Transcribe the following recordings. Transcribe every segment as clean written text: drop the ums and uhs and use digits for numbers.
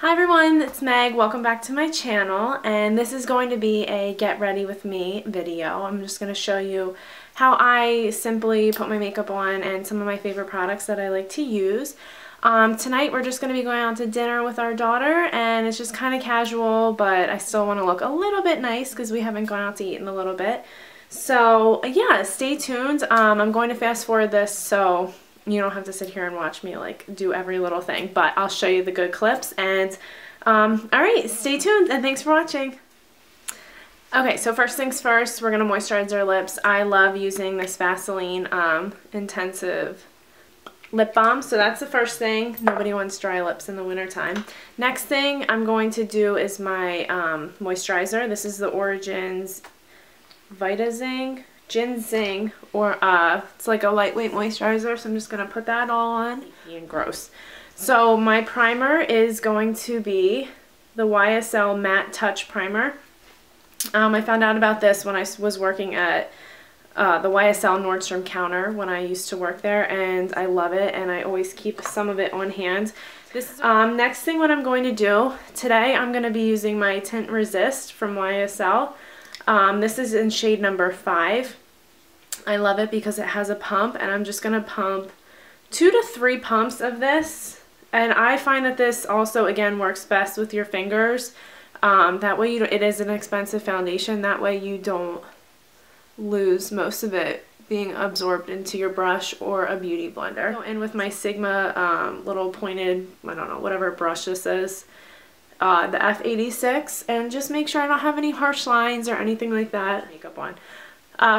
Hi everyone, it's Meg. Welcome back to my channel, and this is going to be a get ready with me video. I'm just going to show you how I simply put my makeup on and some of my favorite products that I like to use. Tonight we're just going to be going out to dinner with our daughter, and it's just kind of casual, but I still want to look a little bit nice because we haven't gone out to eat in a little bit. So yeah, stay tuned. I'm going to fast forward this so you don't have to sit here and watch me like do every little thing, but I'll show you the good clips. And alright, stay tuned and thanks for watching. Okay, so first things first, we're going to moisturize our lips. I love using this Vaseline Intensive Lip Balm, so that's the first thing. Nobody wants dry lips in the wintertime. Next thing I'm going to do is my moisturizer. This is the Origins Ginseng, or it's like a lightweight moisturizer, so I'm just going to put that all on. And gross. So my primer is going to be the YSL Matt Touch Primer. I found out about this when I was working at the YSL Nordstrom counter when I used to work there, and I love it, and I always keep some of it on hand. This next thing what I'm going to do today, I'm going to be using my Tient Resist from YSL. This is in shade number 5. I love it because it has a pump, and I'm just going to pump 2 to 3 pumps of this. And I find that this also, again, works best with your fingers. That way it is an expensive foundation. That way you don't lose most of it being absorbed into your brush or a beauty blender. Go in with my Sigma little pointed, I don't know, whatever brush this is. The F86, and just make sure I don't have any harsh lines or anything like that. Makeup on.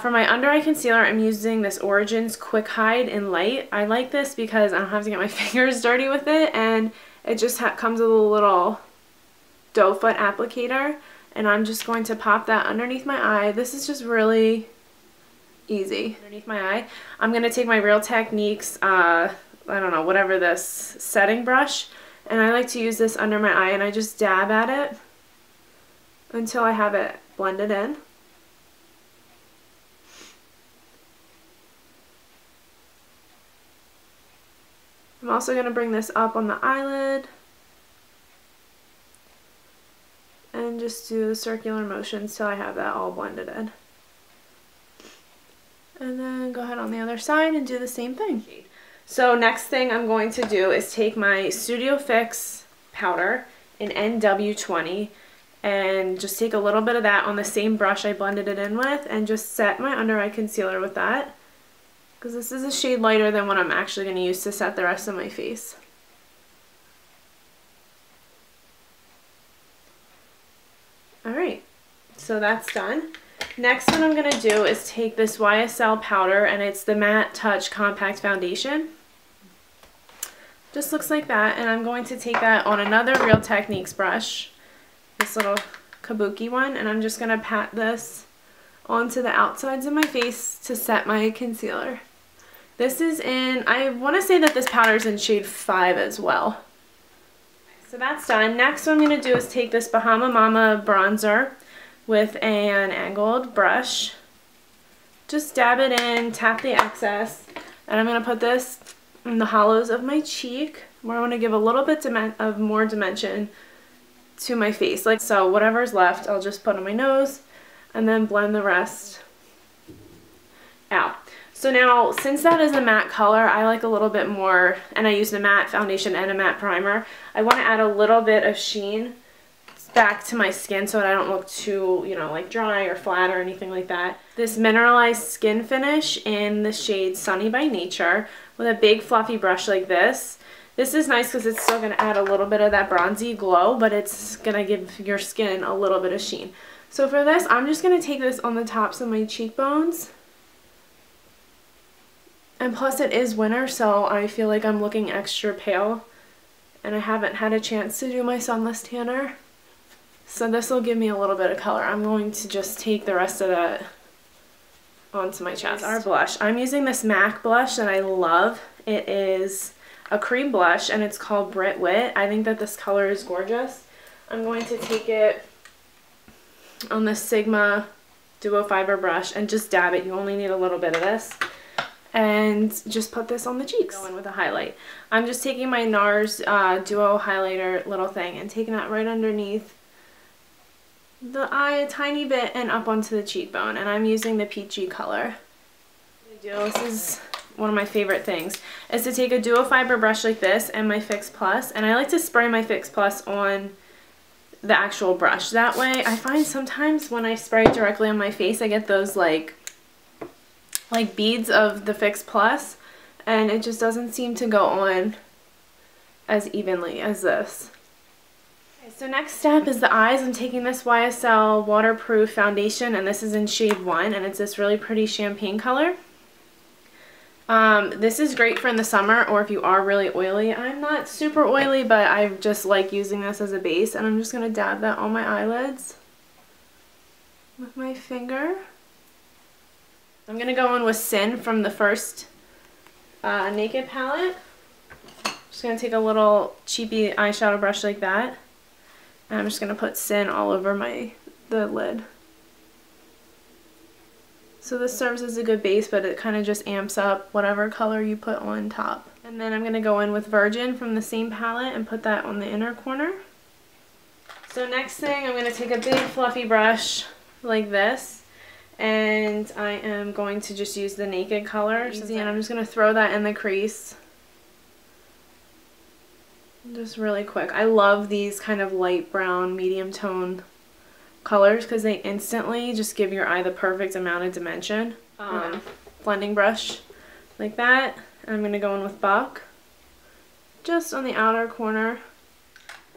For my under eye concealer, I'm using this Origins Quick Hide in Light. I like this because I don't have to get my fingers dirty with it, and it just comes with a little doe foot applicator, and I'm just going to pop that underneath my eye. This is just really easy. Underneath my eye, I'm going to take my Real Techniques, I don't know, whatever this setting brush, and I like to use this under my eye, and I just dab at it until I have it blended in. I'm also going to bring this up on the eyelid and just do the circular motions till I have that all blended in. And then go ahead on the other side and do the same thing. So next thing I'm going to do is take my Studio Fix powder in NW20 and just take a little bit of that on the same brush I blended it in with, and just set my under eye concealer with that, because this is a shade lighter than what I'm actually going to use to set the rest of my face. Alright, so that's done. Next, what I'm going to do is take this YSL powder, and it's the Matte Touch Compact Foundation. Just looks like that, and I'm going to take that on another Real Techniques brush, this little kabuki one, and I'm just going to pat this onto the outsides of my face to set my concealer. This is in, I want to say that this powder is in shade 5 as well. So that's done. Next what I'm going to do is take this Bahama Mamma bronzer with an angled brush. Just dab it in, tap the excess, and I'm going to put this in the hollows of my cheek, where I want to give a little bit of more dimension to my face. Like so, whatever's left I'll just put on my nose and then blend the rest out. So now, since that is a matte color, I like a little bit more, and I used a matte foundation and a matte primer, I want to add a little bit of sheen back to my skin so that I don't look too, you know, like dry or flat or anything like that. This mineralized skin finish in the shade Sunny by Nature with a big fluffy brush like this. This is nice because it's still going to add a little bit of that bronzy glow, but it's going to give your skin a little bit of sheen. So for this, I'm just going to take this on the tops of my cheekbones. And plus it is winter, so I feel like I'm looking extra pale, and I haven't had a chance to do my sunless tanner. So this will give me a little bit of color. I'm going to just take the rest of that onto my chest. Our blush. I'm using this MAC blush that I love. It is a cream blush, and it's called Brit Whit. I think that this color is gorgeous. I'm going to take it on the Sigma Duo Fiber brush and just dab it. You only need a little bit of this. and just put this on the cheeks. Go in with a highlight. I'm just taking my Nars Duo highlighter little thing and taking that right underneath the eye a tiny bit and up onto the cheekbone, and I'm using the peachy color. This is one of my favorite things, is to take a duo fiber brush like this and my Fix Plus, and I like to spray my Fix Plus on the actual brush. That way I find sometimes when I spray it directly on my face I get those like beads of the Fix Plus, and it just doesn't seem to go on as evenly as this. So next step is the eyes. I'm taking this YSL waterproof foundation, and this is in shade 1, and it's this really pretty champagne color. This is great for in the summer or if you are really oily. I'm not super oily, but I just like using this as a base, and I'm just going to dab that on my eyelids with my finger. I'm going to go in with Sin from the first Naked palette. Just going to take a little cheapy eyeshadow brush like that. And I'm just going to put Sin all over the lid. So this serves as a good base, but it kind of just amps up whatever color you put on top. And then I'm going to go in with Virgin from the same palette and put that on the inner corner. So next thing, I'm going to take a big fluffy brush like this, and I am going to just use the Naked color. And I'm just going to throw that in the crease. Just really quick. I love these kind of light brown, medium tone colors because they instantly just give your eye the perfect amount of dimension. Blending brush like that. And I'm going to go in with Buck just on the outer corner.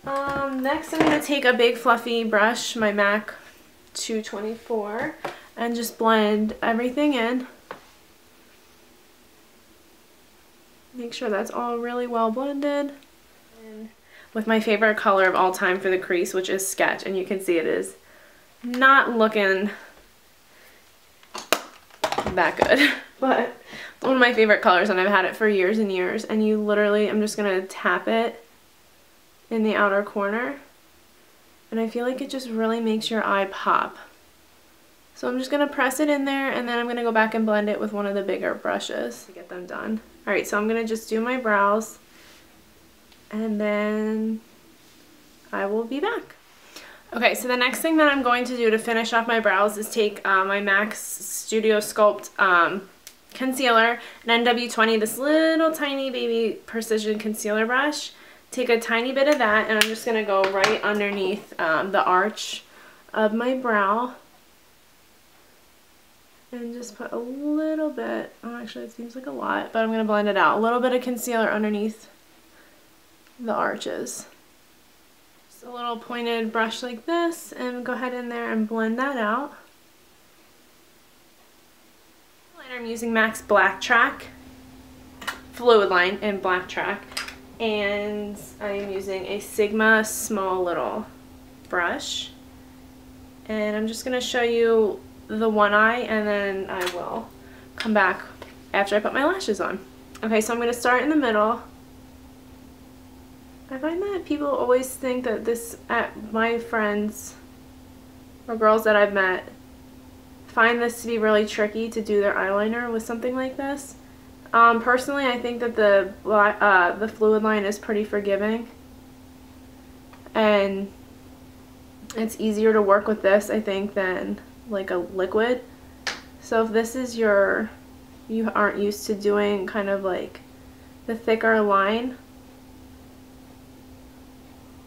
Next I'm going to take a big fluffy brush, my Mac 224, and just blend everything in. Make sure that's all really well blended. With my favorite color of all time for the crease, which is Sketch, and you can see it is not looking that good, but one of my favorite colors, and I've had it for years and years. And you literally, I'm just gonna tap it in the outer corner, and I feel like it just really makes your eye pop. So I'm just gonna press it in there, and then I'm gonna go back and blend it with one of the bigger brushes to get them done. All right, so I'm gonna just do my brows, and then I will be back. Okay, so the next thing that I'm going to do to finish off my brows is take my MAC Studio Sculpt concealer, an NW20, this little tiny baby precision concealer brush. Take a tiny bit of that, and I'm just going to go right underneath the arch of my brow. And just put a little bit, oh actually it seems like a lot, but I'm going to blend it out. A little bit of concealer underneath the arches. Just a little pointed brush like this, and go ahead in there and blend that out. I'm using MAC's Blacktrack Fluidline in Blacktrack, and I am using a Sigma small little brush, and I'm just going to show you the one eye, and then I will come back after I put my lashes on. Okay, so I'm going to start in the middle. I find that people always think that my friends or girls that I've met find this to be really tricky to do their eyeliner with something like this. Personally, I think that the Fluidline is pretty forgiving, and it's easier to work with this, I think, than like a liquid. So if this is you aren't used to doing kind of like the thicker line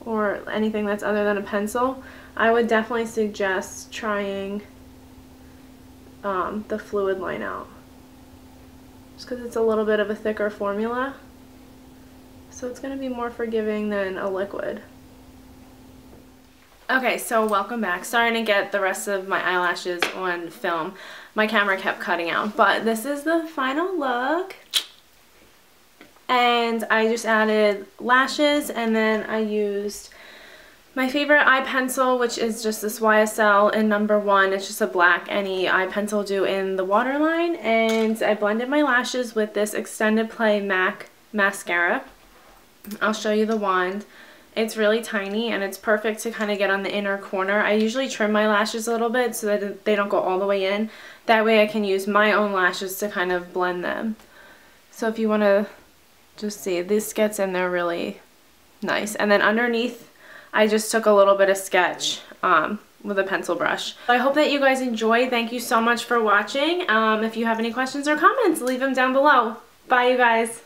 or anything that's other than a pencil, I would definitely suggest trying the Fluidline out, just because it's a little bit of a thicker formula, so it's going to be more forgiving than a liquid. Okay, so welcome back. Sorry to get the rest of my eyelashes on film. My camera kept cutting out, but this is the final look. And I just added lashes, and then I used my favorite eye pencil, which is just this YSL in #1. It's just a black any eye pencil due in the waterline, and I blended my lashes with this Extended Play MAC mascara. I'll show you the wand. It's really tiny, and it's perfect to kind of get on the inner corner. I usually trim my lashes a little bit so that they don't go all the way in, That way I can use my own lashes to kind of blend them. So if you want to just see, this gets in there really nice. And then underneath, I just took a little bit of sketch with a pencil brush. I hope that you guys enjoy. Thank you so much for watching. If you have any questions or comments, leave them down below. Bye, you guys.